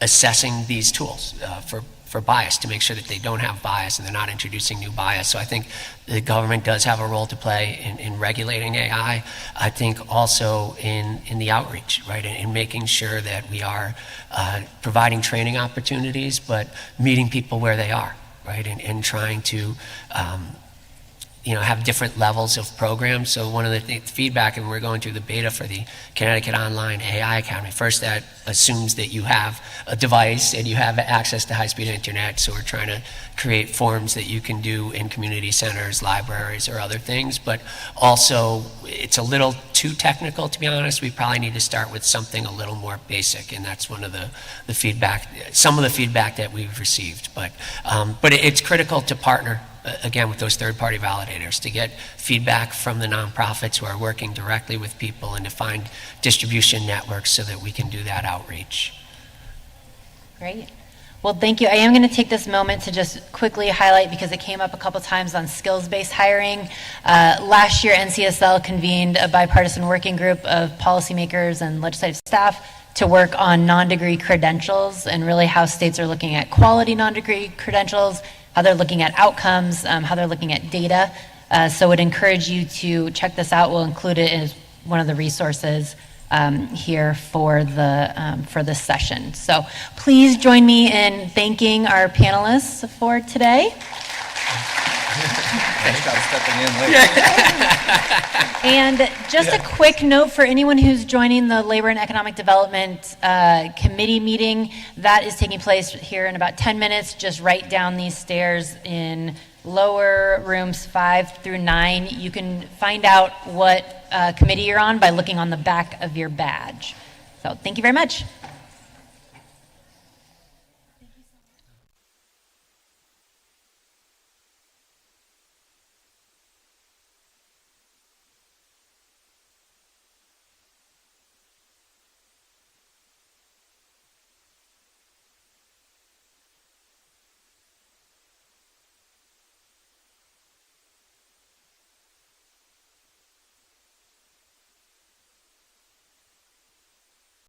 assessing these tools for bias, to make sure that they don't have bias and they're not introducing new bias. So I think the government does have a role to play in regulating AI. I think also in the outreach, right, in making sure that we are providing training opportunities, but meeting people where they are, right, and trying to have different levels of programs. So one of the feedback, and we're going through the beta for the Connecticut Online AI Academy, first that assumes that you have a device and you have access to high-speed internet. So we're trying to create forms that you can do in community centers, libraries, or other things. But also, it's a little too technical, to be honest. We probably need to start with something a little more basic, and that's one of the feedback, some of the feedback that we've received. But it's critical to partner again, with those third-party validators, to get feedback from the nonprofits who are working directly with people and to find distribution networks so that we can do that outreach. Great. Well, thank you. I am going to take this moment to just quickly highlight, because it came up a couple times on skills-based hiring. Last year, NCSL convened a bipartisan working group of policymakers and legislative staff to work on non-degree credentials and really how states are looking at quality non-degree credentials, how they're looking at outcomes, how they're looking at data. So I would encourage you to check this out. We'll include it as one of the resources here for this session. So please join me in thanking our panelists for today. Thanks for stepping in late. And just a quick note for anyone who's joining the Labor and Economic Development Committee meeting, that is taking place here in about 10 minutes, just right down these stairs in lower rooms 5 through 9. You can find out what committee you're on by looking on the back of your badge. So thank you very much.